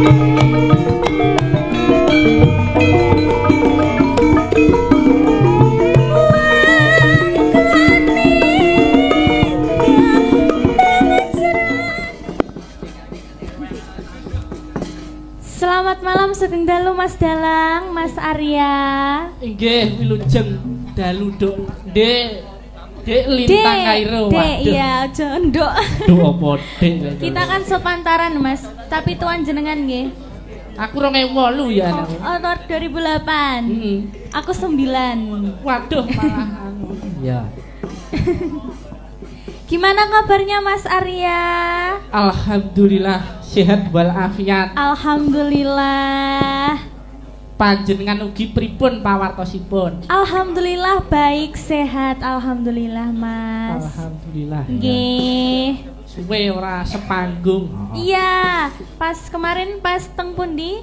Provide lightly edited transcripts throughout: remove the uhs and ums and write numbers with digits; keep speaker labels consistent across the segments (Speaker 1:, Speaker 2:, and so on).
Speaker 1: Selamat malam Sugeng Dalu Mas Dalang, Mas Arya.
Speaker 2: Inggih, wilujeng dalu dok. Dek lintang kairo.
Speaker 1: Dek, iya, aja nduk.
Speaker 2: Nduk apa dek?
Speaker 1: Kita kan sepantaran Mas, tapi tuan jenengan nggih.
Speaker 2: Aku 2008 ya.
Speaker 1: Oh, 2008. Aku 9.
Speaker 2: Waduh, malah anu. Ya.
Speaker 1: Gimana kabarnya Mas Arya?
Speaker 2: Alhamdulillah sehat walafiat.
Speaker 1: Alhamdulillah.
Speaker 2: Panjenengan ugi pripun pawartosipun?
Speaker 1: Alhamdulillah baik sehat. Alhamdulillah Mas.
Speaker 2: Alhamdulillah.
Speaker 1: Nggih.
Speaker 2: Suwe ora sepanggung.
Speaker 1: Iya, pas kemarin pas teng pundi?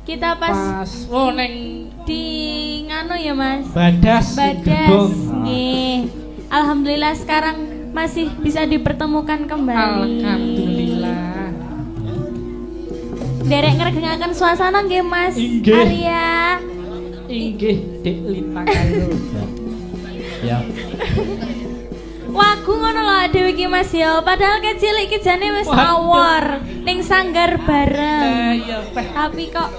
Speaker 1: Kita pas
Speaker 2: oh neng
Speaker 1: di ngano ya Mas?
Speaker 2: Badas.
Speaker 1: Badas. Nggih. Alhamdulillah sekarang masih bisa dipertemukan kembali.
Speaker 2: Alhamdulillah.
Speaker 1: Derek ngregengaken suasana nggih Mas
Speaker 2: Inggih.
Speaker 1: Arya.
Speaker 2: Inggih, Dek lintang kairo. Ya.
Speaker 1: Wagu ngono lho dhewe iki Mas ya. Padahal kecil iki jane wis awor ning sanggar bareng.
Speaker 2: Iya, Peh.
Speaker 1: Tapi kok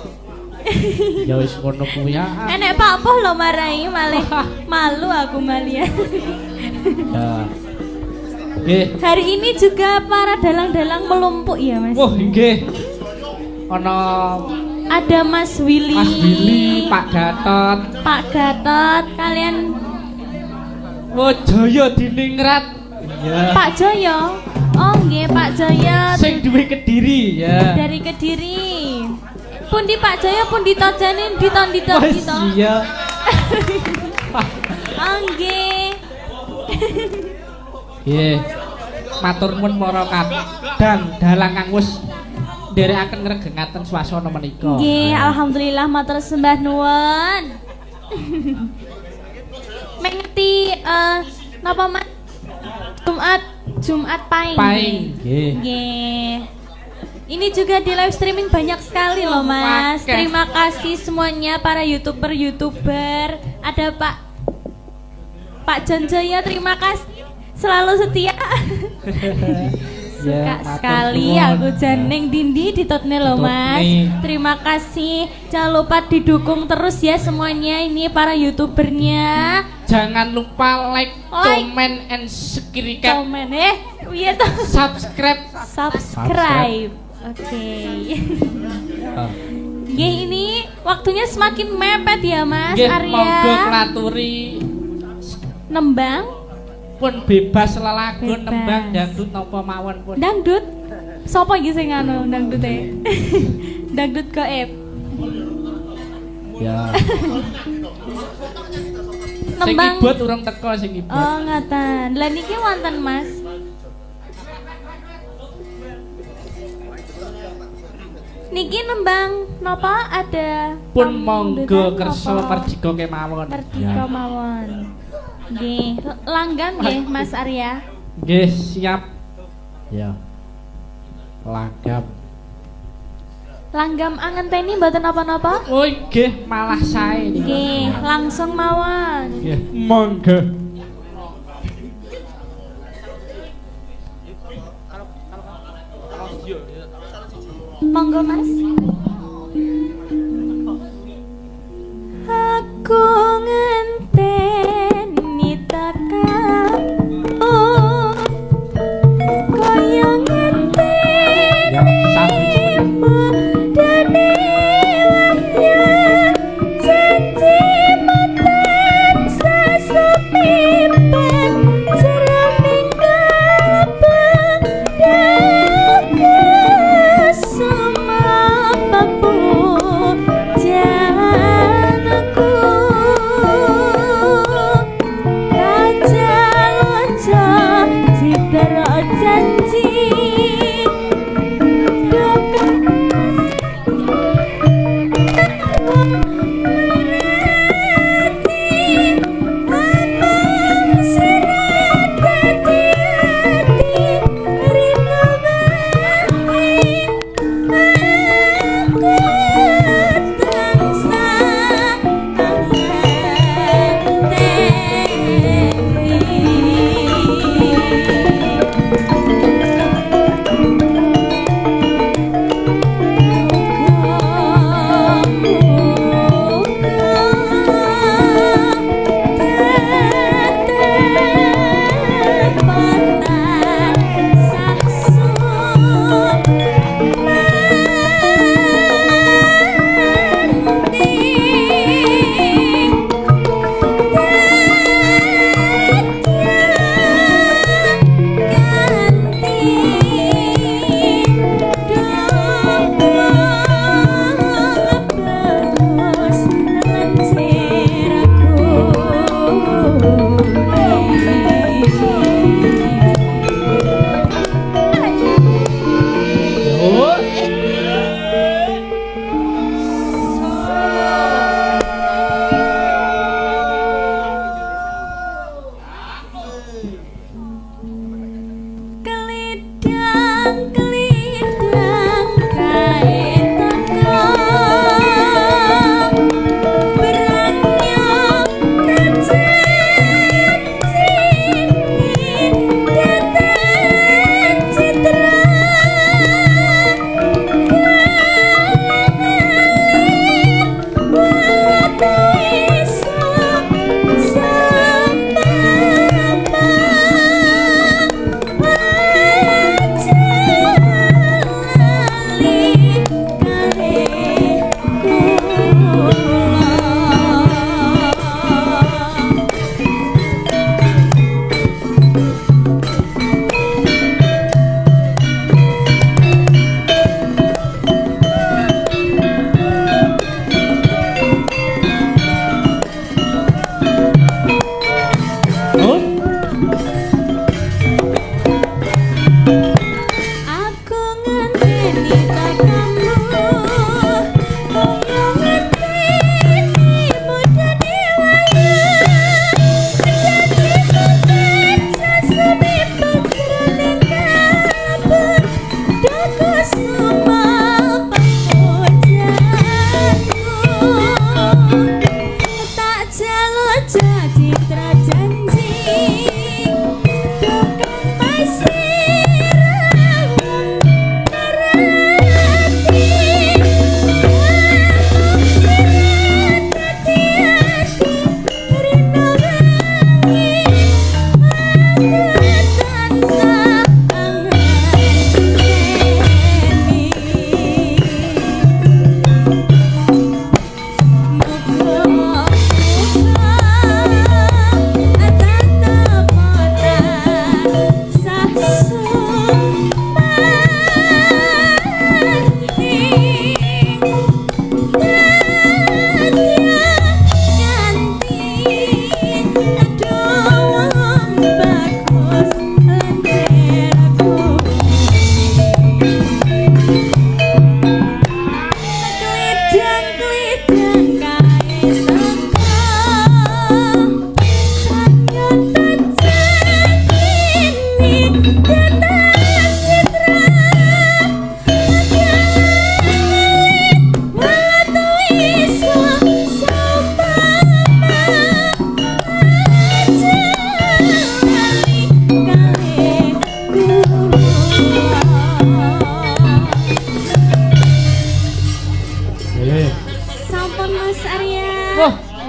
Speaker 2: Ya wis ngono kuwi ya.
Speaker 1: enek Pak Poh lho marai malih. Malu aku malia.
Speaker 2: Ya. Nggih.
Speaker 1: Hari ini juga para dalang-dalang melumpuk ya Mas.
Speaker 2: Wah, nggih. Ana
Speaker 1: Ada Mas Willy,
Speaker 2: Mas Willy, Pak Gatot,
Speaker 1: Pak Gatot, kalian
Speaker 2: oh Jaya Diningrat. Ya.
Speaker 1: Pak Joyo. Oh nggih Pak Joyo
Speaker 2: Sing duwe Kediri ya.
Speaker 1: dari Kediri. Pundi Pak Joyo pundi to jane diton-dito gitu.
Speaker 2: Iya.
Speaker 1: Oh nggih.
Speaker 2: Nggih. Matur nuwun para kadang dalang kang wis nderekaken ngregengaken swasana menika.
Speaker 1: Nggih, alhamdulillah matur sembah nuwun. Mengeti napa Mas? Jumat Pahing.
Speaker 2: Pahing, nggih.
Speaker 1: Nggih. Ini juga di live streaming banyak sekali loh Mas. Terima kasih semuanya para YouTuber. Ada Pak John Jaya, terima kasih selalu setia. Suka sekali aku janing dindi ditutne loh Mas. Terima kasih. Jangan lupa didukung terus ya semuanya ini para YouTubernya.
Speaker 2: Jangan lupa like, comment, and subscribe.
Speaker 1: Comment iya toh.
Speaker 2: Subscribe.
Speaker 1: Oke. Nggih ini waktunya semakin mepet ya Mas Arya.
Speaker 2: Monggo klaturi
Speaker 1: nembang
Speaker 2: pun bebas lelagon nembang dangdut napa mawon pun.
Speaker 1: Dangdut? Sopo iki sing anu dangdute? Dangdut gaib.
Speaker 2: Ya.
Speaker 1: Nembang.
Speaker 2: Sing ibut urung teko sing ibut.
Speaker 1: Oh, ngaten. Lah niki wonten Mas. Niki nembang napa ada
Speaker 2: pun monggo kersa merjika kemawon.
Speaker 1: Merjika mawon. Nggih, langgam nggih Mas Arya.
Speaker 2: Nggih, siap. Ya. Langgam.
Speaker 1: Langgam angenteni mboten napa-napa?
Speaker 2: Oh, nggih, malah sae niki.
Speaker 1: Nggih, langsung mawon.
Speaker 2: Nggih, monggo.
Speaker 1: Monggo Mas. Aku ngenteni tekamu kaya ngenteni dene wahya janji mantan sasupipan jroning kabeh sumapaku janganku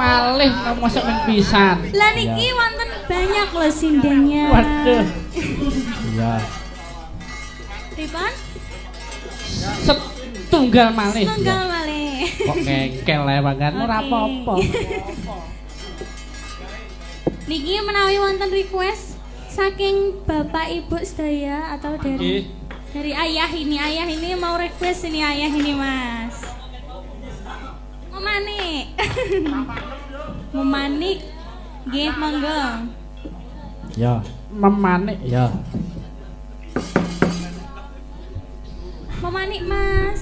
Speaker 2: malih mosok men pisan.
Speaker 1: Lah niki wonten banyak loh sindennya.
Speaker 2: Waduh.
Speaker 3: Iya.
Speaker 1: Pripun?
Speaker 2: Setunggal malih.
Speaker 1: Tunggal malih.
Speaker 2: Kok ngengkel ya banget ora
Speaker 1: Oke.
Speaker 2: apa-apa.
Speaker 1: Niki menawi wonten request saking Bapak Ibu sedaya atau dari ayah ini mau request ini ayah ini Mas. Memanik. Memanik. Nggih, monggo.
Speaker 3: Ya.
Speaker 2: Memanik.
Speaker 3: Ya.
Speaker 1: Memanik Mas.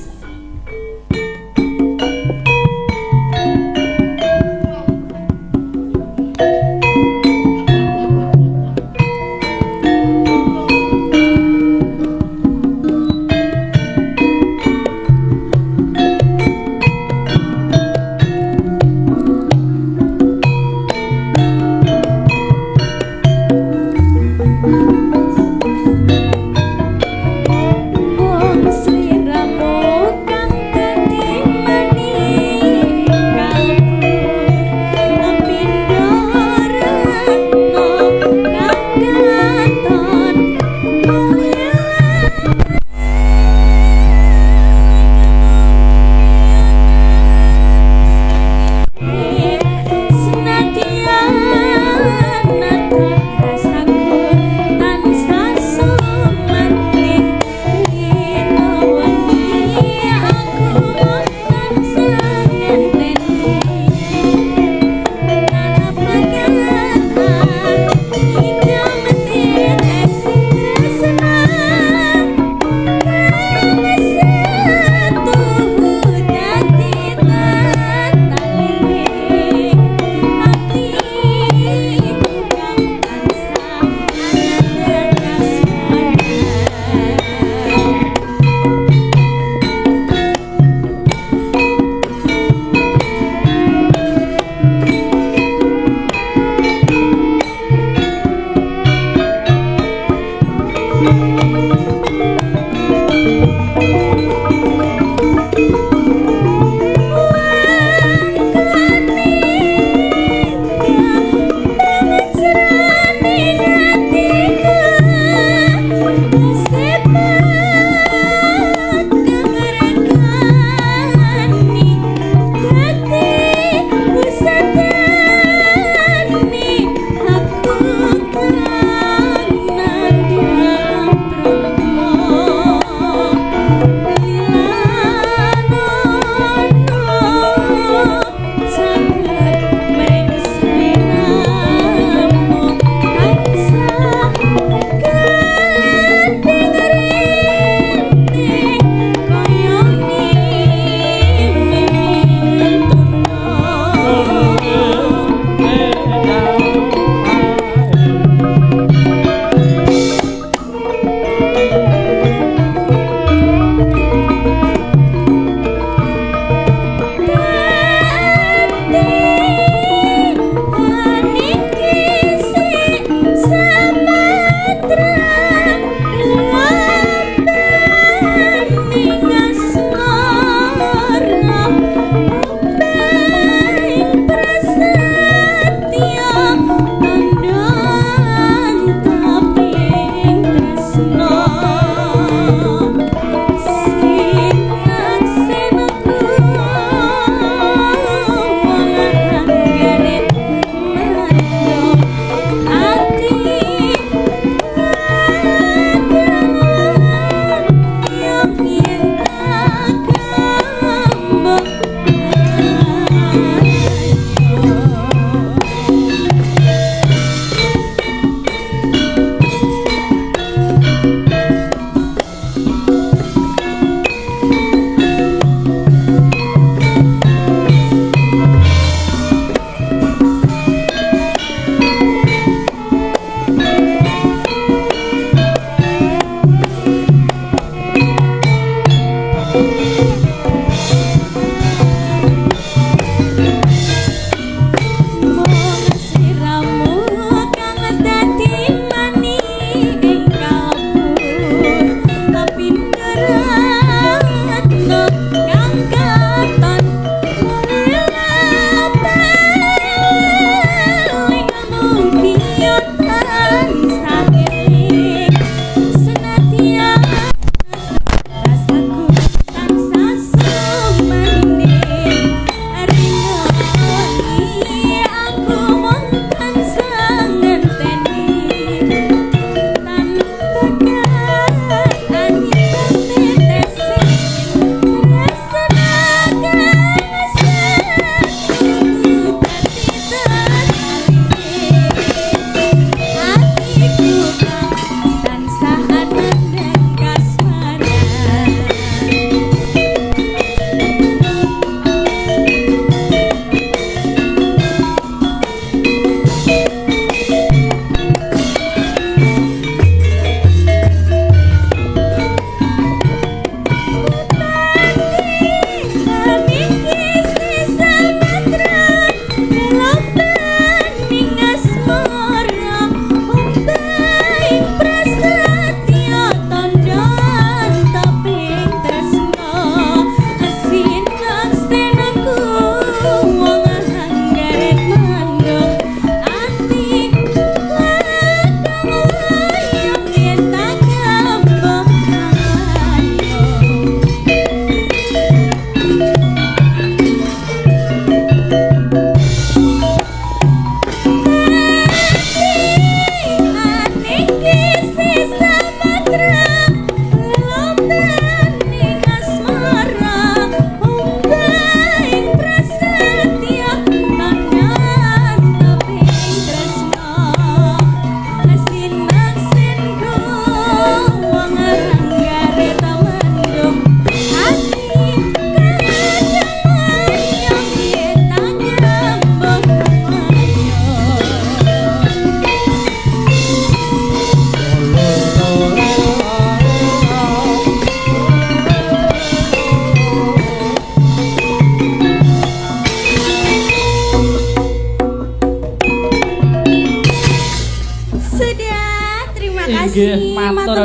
Speaker 1: Wong sliramu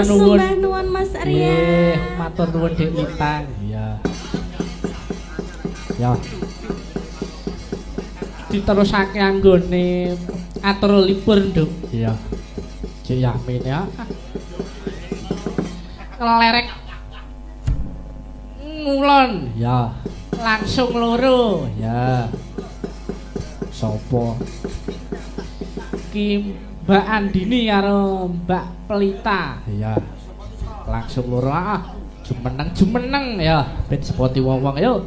Speaker 2: Kula nuwun.
Speaker 1: Sembah nuwun Mas
Speaker 2: Nggih,
Speaker 1: Arya.
Speaker 2: matur nuwun Dek Lintang.
Speaker 3: Iya. Ya.
Speaker 2: Diterusake anggone atur libur, Nduk.
Speaker 3: Iya. Cik Yamin ya.
Speaker 2: Kelerek ngulon
Speaker 3: Ya.
Speaker 2: langsung loro.
Speaker 3: Ya. Sopo?
Speaker 2: Ki Mbak Andini karo Mbak Pelita.
Speaker 3: Iya. Langsung loro jumeneng ya. Ben sepoti wong-wong yuk.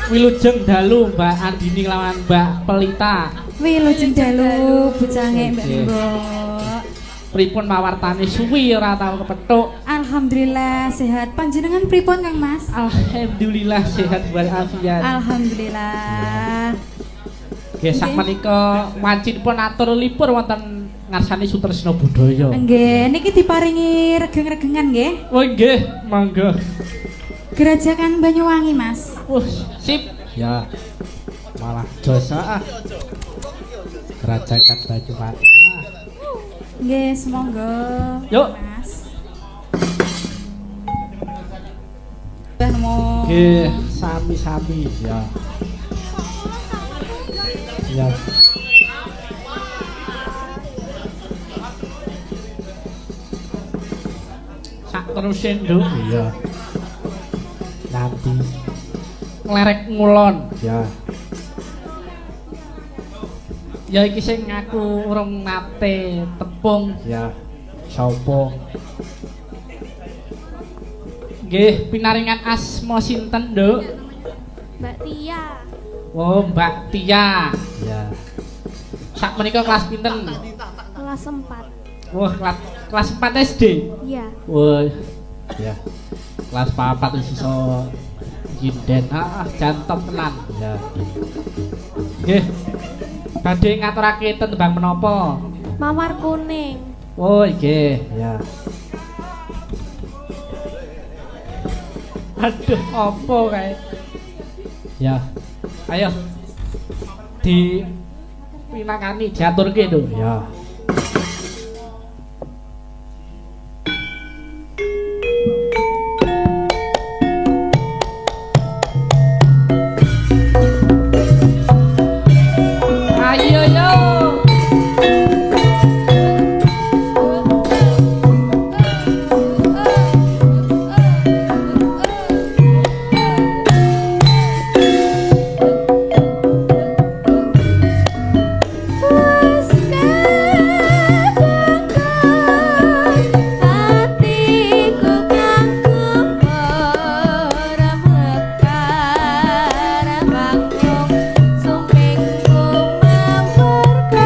Speaker 2: Wilujeng dalu Mbak Andini lawan Mbak Pelita.
Speaker 1: Wilujeng dalu bucange Mbak
Speaker 2: Nggih.
Speaker 1: Mbok.
Speaker 2: Pripun mawartane suwi ora tau kepethuk.
Speaker 1: Alhamdulillah sehat. Panjenengan pripun Kang Mas?
Speaker 2: Alhamdulillah sehat walafiat.
Speaker 1: Alhamdulillah.
Speaker 2: Nggih sakmenika wajibipun atur libur wonten ngarsane Sutresna Budaya.
Speaker 1: Nggih, niki diparingi regeng-regengan nggih.
Speaker 2: Oh nggih, monggo.
Speaker 1: Gerajakan Banyuwangi Mas.
Speaker 2: Sip.
Speaker 3: Ya. Malah dosa. Kerajakan Banyuwangi.
Speaker 1: Nggih, semonggo.
Speaker 2: Yuk.
Speaker 1: Mas. Sudah mau.
Speaker 2: Nggih, sami-sami.
Speaker 3: Ya. Ya.
Speaker 2: Sak terusin, Nduk.
Speaker 3: Iya. Nanti.
Speaker 2: Nglerek ngulon.
Speaker 3: Ya.
Speaker 2: Ya iki sing ngaku urung nate tepung.
Speaker 3: Ya. Sopo?
Speaker 2: Nggih, pinaringan asma sinten, Nduk?
Speaker 4: Mbak Tia,
Speaker 2: Oh, Mbak Tia.
Speaker 3: Ya.
Speaker 2: Sakmenika kelas pinten?
Speaker 4: kelas 4.
Speaker 2: Wah, kelas 4 SD.
Speaker 4: Iya,
Speaker 2: Wah,
Speaker 3: Ya.
Speaker 2: kelas 4 wis iso nyinden. Jantom tenan.
Speaker 3: Ya.
Speaker 2: Nggih. Badhe ngaturake tembang menapa?
Speaker 4: Mawar Kuning.
Speaker 2: Oh, nggih.
Speaker 3: Ya.
Speaker 2: Aduh, apa kae?
Speaker 3: Ya.
Speaker 2: Ayo. Di pinakani diaturke lho.
Speaker 3: Ya.
Speaker 2: Ayo yo.
Speaker 4: Sumpingku mawar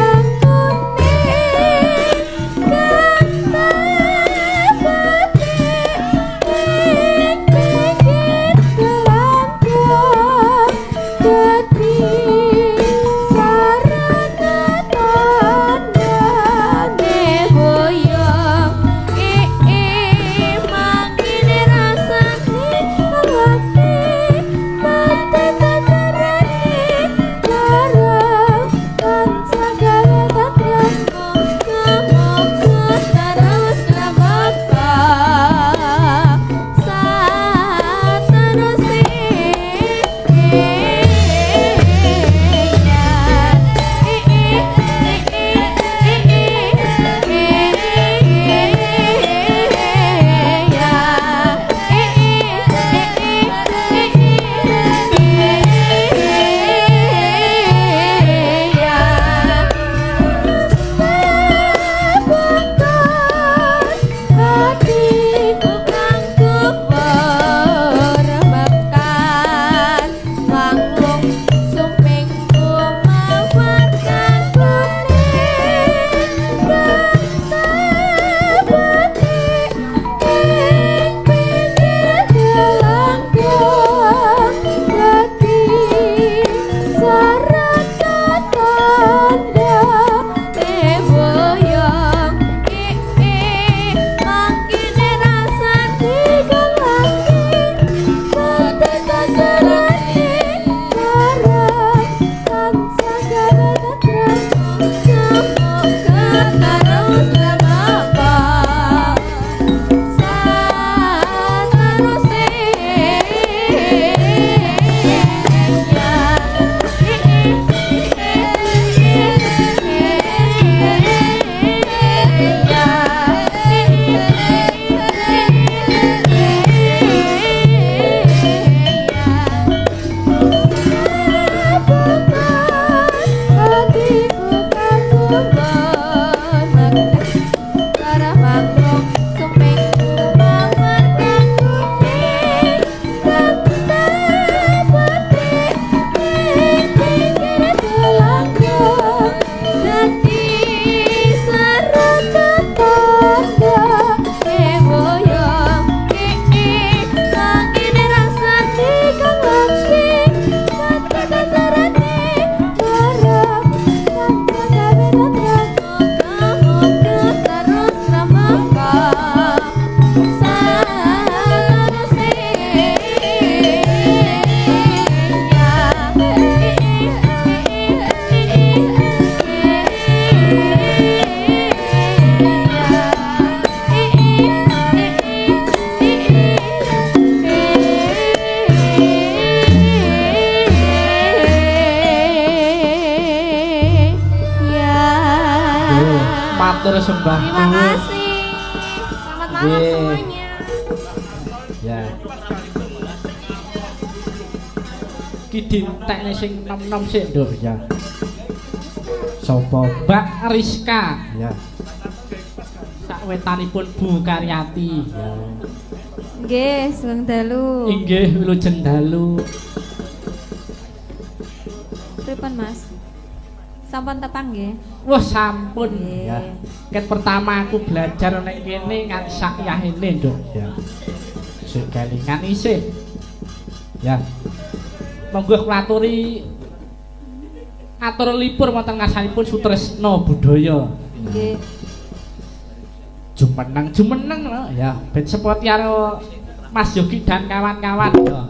Speaker 3: matur sembah.
Speaker 4: Terima kasih. Selamat malam
Speaker 3: Nggih.
Speaker 4: semuanya.
Speaker 3: Ya. Ki dintekne sing nom-nom sik, Nduk, ya. Sapa? Mbak Rizka. Ya. Sakwetanipun Bu Karyati. Ya.
Speaker 1: Nggih, Sugeng dalu.
Speaker 3: Inggih wilujeng dalu.
Speaker 1: Pripun Mas? Sampun tepang nggih?
Speaker 3: Wah sampun.
Speaker 1: Nggih.
Speaker 3: Ya. Ket pertama aku belajar nek kene nganti sak yahene, Nduk. Ya. Sik kelingan isih. Ya. Monggo kula aturi atur lipur wonten ngarsanipun Sutresna Budaya.
Speaker 1: Nggih.
Speaker 3: Jumeneng ya ben sepoti karo Mas Yogi dan kawan-kawan ya.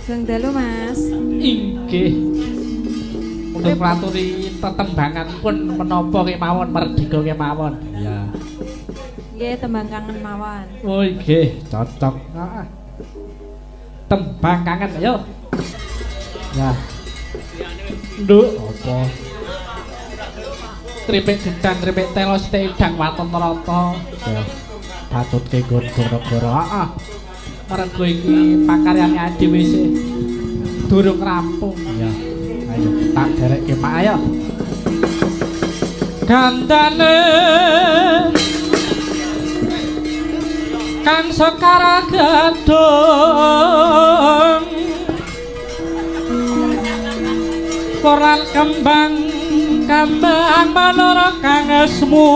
Speaker 1: Sugeng dalu Mas.
Speaker 3: Inggih. Untuk ngaturi tetembanganipun menapa kemawon merdeka kemawon. Ya.
Speaker 1: Nggih, tembang kangen mawon.
Speaker 3: Oh inggih, cocok. Heeh. Tembang kangen ayo. Ya. Nduk apa? Tripik gedang, tripik telos, tedang waton rata. Ya. Patutke goro-goro. Heeh. Mergo iki pakaryane dhewe sih durung rampung ya. Ayo tak derekke Pak ayo. Gandane Kang Sekar Gadung Koran kembang kembang manara kang esmu